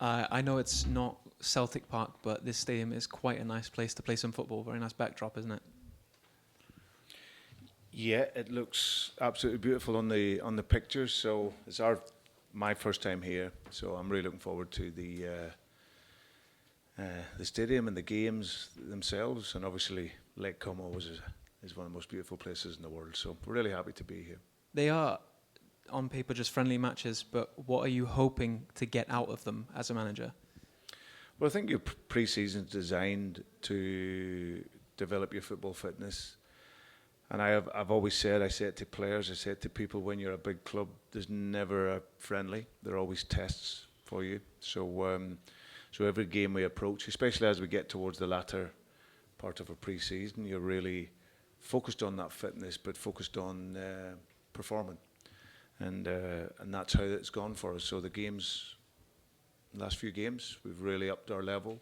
I know it's not Celtic Park, but this stadium is quite a nice place to play some football. Very nice backdrop, isn't it? Yeah, it looks absolutely beautiful on the pictures. So it's my first time here, so I'm really looking forward to the stadium and the games themselves, and obviously Lake Como is one of the most beautiful places in the world. So we're really happy to be here. They are, on paper, just friendly matches, but what are you hoping to get out of them as a manager? Well, I think your pre-season is designed to develop your football fitness. And I've always said, I say it to players, I say it to people, when you're a big club, there's never a friendly. There are always tests for you. So every game we approach, especially as we get towards the latter part of a pre-season, you're really focused on that fitness, but focused on performing. And that's how it's gone for us. So the last few games, we've really upped our level.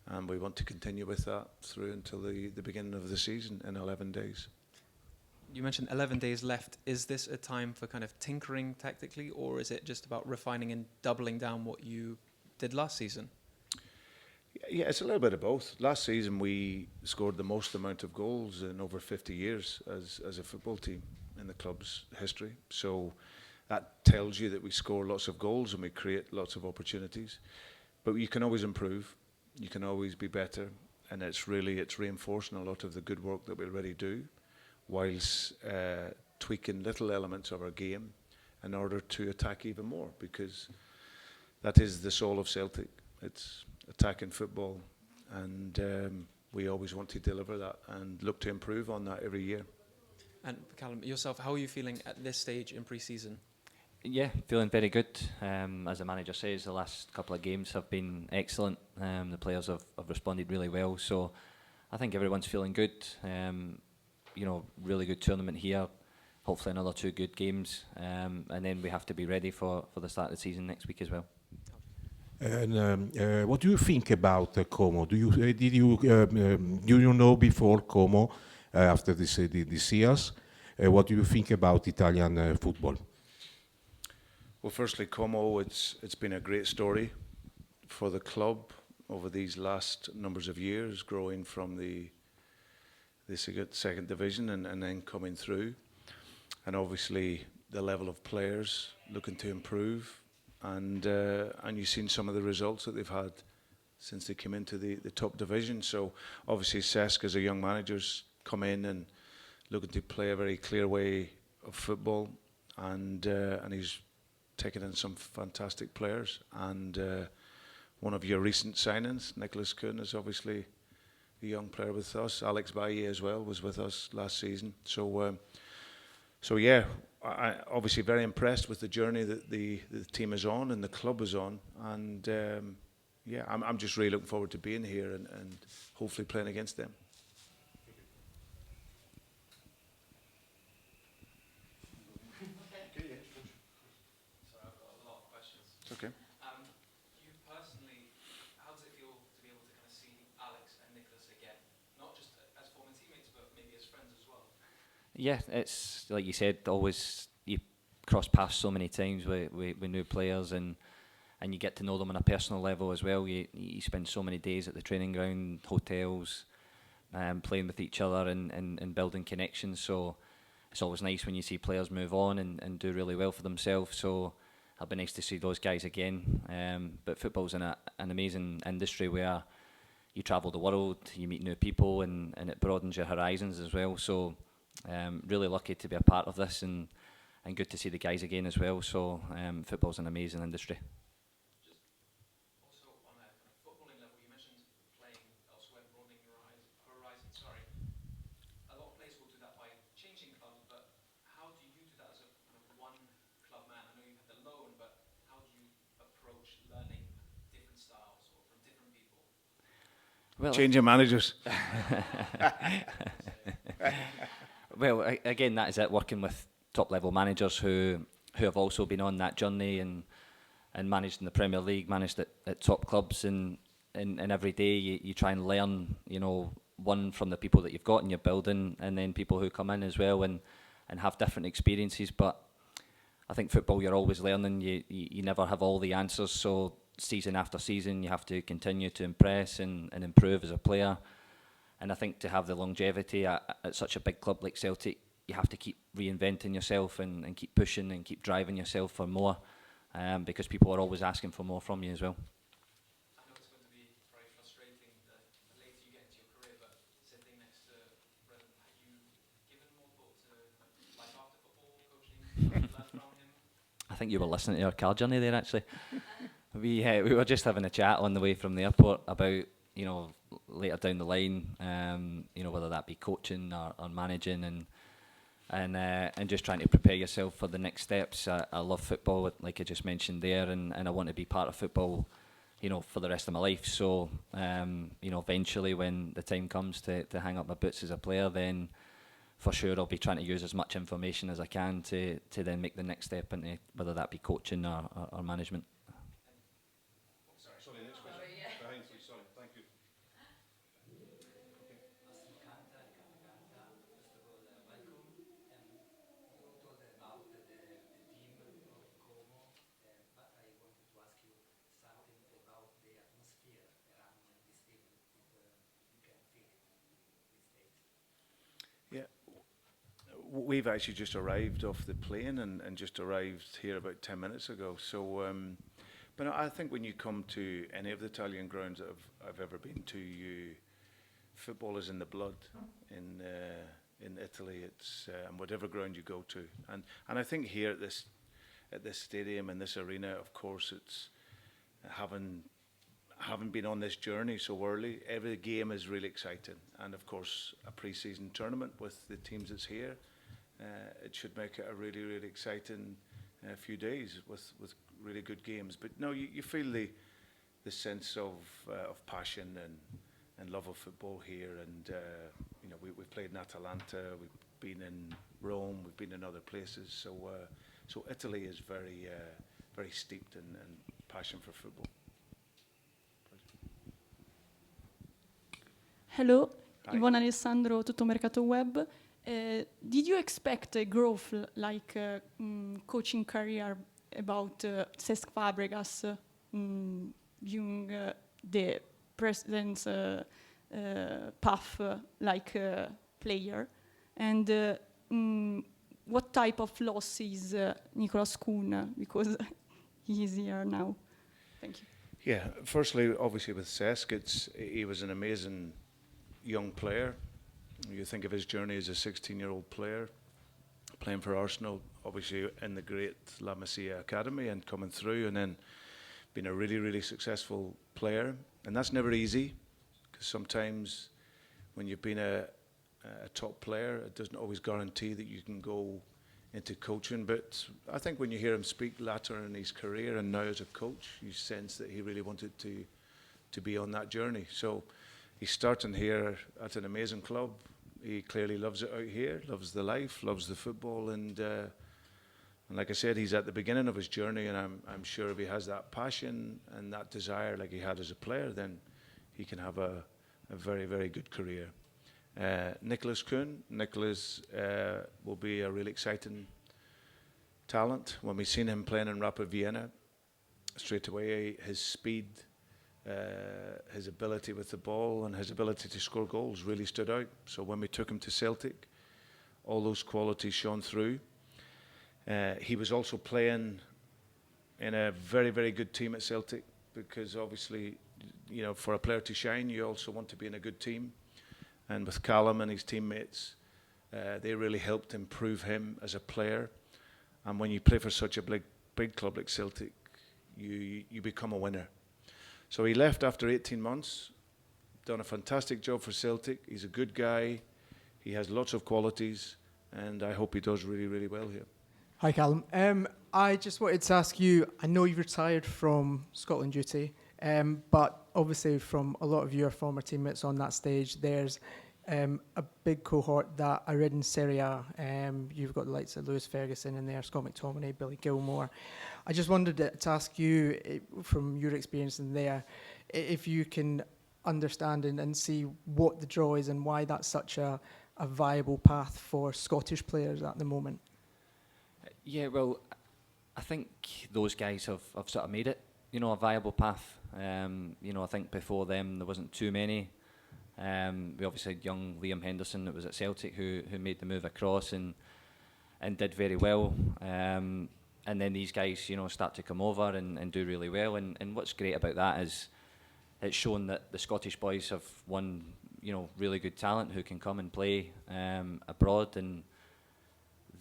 And we want to continue with that through until the beginning of the season in 11 days. You mentioned 11 days left. Is this a time for kind of tinkering tactically, or is it just about refining and doubling down what you did last season? Yeah, it's a little bit of both. Last season we scored the most amount of goals in over 50 years as a football team in the club's history. So that tells you that we score lots of goals and we create lots of opportunities. But you can always improve. You can always be better. And it's reinforcing a lot of the good work that we already do, whilst tweaking little elements of our game in order to attack even more, because that is the soul of Celtic. It's attacking football, and we always want to deliver that and look to improve on that every year. And Callum, yourself, how are you feeling at this stage in pre-season? Yeah, feeling very good. As the manager says, the last couple of games have been excellent. The players have responded really well, so I think everyone's feeling good. Really good tournament here. Hopefully another 2 good games, and then we have to be ready for the start of the season next week as well. And what do you think about Como? Do you know before Como, after these years? What do you think about Italian football? Well, firstly, Como, it's been a great story for the club over these last numbers of years, growing from the second division and then coming through. And obviously the level of players looking to improve. And you've seen some of the results that they've had since they came into the top division. So obviously Cesc, as a young manager's come in and looking to play a very clear way of football, and he's taken in some fantastic players. And one of your recent signings, Nicholas Kuhn, is obviously a young player with us. Alex Bailly as well was with us last season. So yeah, I obviously very impressed with the journey that the team is on and the club is on, and I'm just really looking forward to being here and hopefully playing against them. Sorry, I've got a lot of questions. It's okay. You personally, how does it feel to be able to kind of see Alex and Nicholas again? Not just as former teammates, but maybe as friends as well. Yeah, it's like you said, always you cross paths so many times with new players, and you get to know them on a personal level as well. You spend so many days at the training ground, hotels, playing with each other and building connections. So it's always nice when you see players move on and do really well for themselves. So it'll be nice to see those guys again. But football's an amazing industry where you travel the world, you meet new people, and it broadens your horizons as well. So really lucky to be a part of this, and good to see the guys again as well. So football's an amazing industry. Just also on a kind of footballing level, you mentioned playing elsewhere, broadening your horizon. Sorry, a lot of players will do that by changing clubs, but how do you do that as a kind of one club man? I know you had the loan, but how do you approach learning different styles or from different people? Well, Changing managers. Well, again, that is it, working with top-level managers who have also been on that journey and managed in the Premier League, managed at top clubs, and every day you try and learn, one from the people that you've got in your building, and then people who come in as well and have different experiences. But I think football, you're always learning. You never have all the answers, so season after season, you have to continue to impress and improve as a player. And I think to have the longevity at such a big club like Celtic, you have to keep reinventing yourself and keep pushing and keep driving yourself for more, because people are always asking for more from you as well. I know it's going to be very frustrating the later you get into your career, but sitting next to Brendan, have you given more thought to life after football, coaching, learn from him? I think you were listening to our car journey there, actually. We were just having a chat on the way from the airport about, you know, later down the line, you know, whether that be coaching or managing and just trying to prepare yourself for the next steps. I love football, like I just mentioned there, and I want to be part of football, you know, for the rest of my life. So, you know, eventually when the time comes to hang up my boots as a player, then for sure I'll be trying to use as much information as I can to then make the next step into whether that be coaching or management. Sorry, next question. Behind, please. Sorry, thank you. Yeah, we've actually just arrived off the plane and just arrived here about 10 minutes ago. So, but I think when you come to any of the Italian grounds that I've ever been to, football is in the blood. In Italy, it's and whatever ground you go to, and I think here at this stadium and this arena, of course, it's having been on this journey so early. Every game is really exciting, and of course, a pre-season tournament with the teams that's here, it should make it a really, really exciting few days with really good games. But no, you feel the sense of passion and love of football here, and you know, we've played in Atalanta, we've been in Rome, we've been in other places. So Italy is very steeped in passion for football. Hello, Hi. Ivone Alessandro, Tuttomercato Web. Did you expect a growth like coaching career about Cesc Fabregas viewing the president's path like player? And what type of loss is Nicolas Kuhn, because he is here now? Thank you. Yeah, firstly, obviously with Cesc, he was an amazing young player. You think of his journey as a 16-year-old player, playing for Arsenal, obviously in the great La Masia Academy and coming through, and then being a really, really successful player. And that's never easy, because sometimes when you've been a top player, it doesn't always guarantee that you can go into coaching. But I think when you hear him speak later in his career and now as a coach, you sense that he really wanted to be on that journey. So he's starting here at an amazing club. He clearly loves it out here, loves the life, loves the football, and like I said, he's at the beginning of his journey, and I'm sure if he has that passion and that desire like he had as a player, then he can have a very, very good career. Nicolas Kuhn. Nicolas will be a really exciting talent. When we seen him playing in Rapid Vienna, straight away his speed, his ability with the ball and his ability to score goals really stood out. So when we took him to Celtic, all those qualities shone through. He was also playing in a very, very good team at Celtic, because obviously, you know, for a player to shine, you also want to be in a good team. And with Callum and his teammates, they really helped improve him as a player. And when you play for such a big club like Celtic, you become a winner. So he left after 18 months, done a fantastic job for Celtic. He's a good guy. He has lots of qualities, and I hope he does really, really well here. Hi, Callum. I just wanted to ask you, I know you've retired from Scotland duty, but obviously from a lot of your former teammates on that stage, there's a big cohort that are in Serie A. You've got the likes of Lewis Ferguson in there, Scott McTominay, Billy Gilmore. I just wanted to ask you, from your experience in there, if you can understand and see what the draw is and why that's such a viable path for Scottish players at the moment. Yeah, well, I think those guys have sort of made it. a viable path. I think before them there wasn't too many. We obviously had young Liam Henderson that was at Celtic who made the move across and did very well. And then these guys, start to come over and do really well. And what's great about that is it's shown that the Scottish boys have one, really good talent who can come and play abroad, and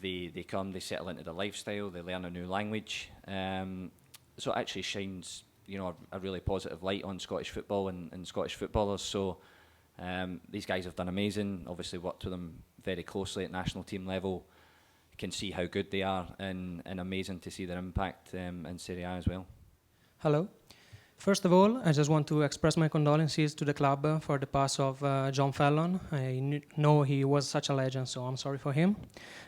they come, they settle into the lifestyle, they learn a new language. So it actually shines, a really positive light on Scottish football and Scottish footballers. So these guys have done amazing. Obviously worked with them very closely at national team level. Can see how good they are, and amazing to see their impact in Serie A as well. Hello. First of all, I just want to express my condolences to the club for the pass of John Fallon. I know he was such a legend, so I'm sorry for him.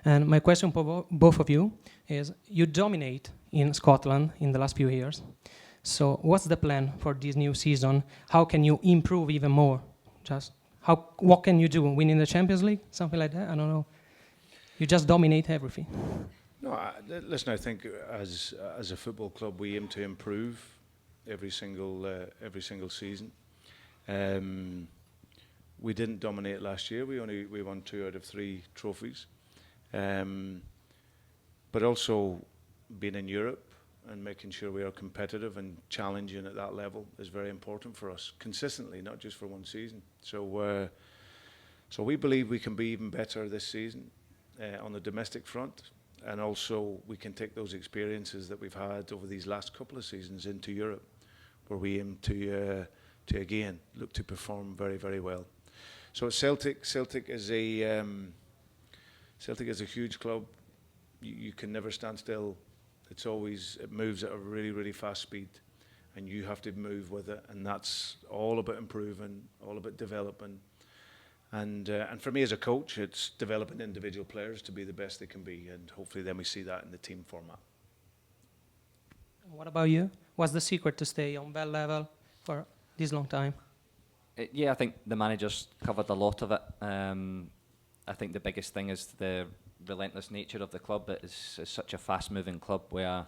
And my question for both of you is, you dominate in Scotland in the last few years. So what's the plan for this new season? How can you improve even more? What can you do? Winning the Champions League? Something like that? I don't know. You just dominate everything. No, listen, I think as a football club we aim to improve every single season. We didn't dominate last year. We won 2 out of 3 trophies. But also being in Europe and making sure we are competitive and challenging at that level is very important for us consistently, not just for one season. So we believe we can be even better this season on the domestic front, and also we can take those experiences that we've had over these last couple of seasons into Europe, where we aim to again look to perform very, very well. So Celtic is a huge club. You can never stand still. It moves at a really, really fast speed, and you have to move with it. And that's all about improving, all about developing. And for me as a coach, it's developing individual players to be the best they can be, and hopefully then we see that in the team format. What about you? What's the secret to stay on that level for this long time? I think the manager's covered a lot of it. I think the biggest thing is the relentless nature of the club. It is such a fast-moving club where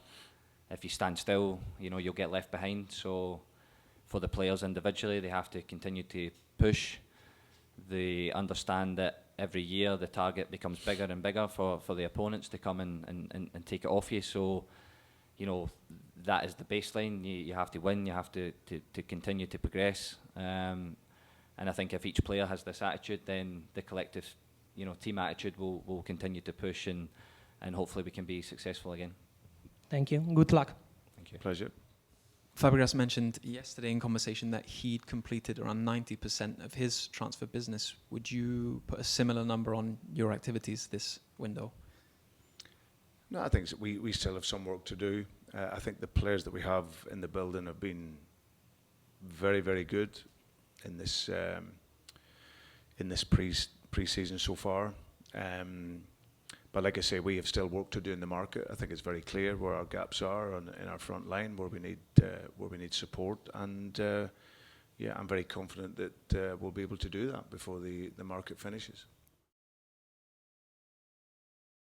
if you stand still, you'll get left behind. So for the players individually, they have to continue to push. They understand that every year the target becomes bigger and bigger for the opponents to come and take it off you. So, that is the baseline. You have to win. You have to continue to progress. And I think if each player has this attitude, then the collective, team attitude will continue to push, and hopefully we can be successful again. Thank you. Good luck. Thank you. Pleasure. Fabregas mentioned yesterday in conversation that he'd completed around 90% of his transfer business. Would you put a similar number on your activities this window? No, I think we still have some work to do. I think the players that we have in the building have been very, very good in this pre-season so far. But like I say, we have still work to do in the market. I think it's very clear where our gaps are in our front line, where we need support, and I'm very confident that we'll be able to do that before the market finishes.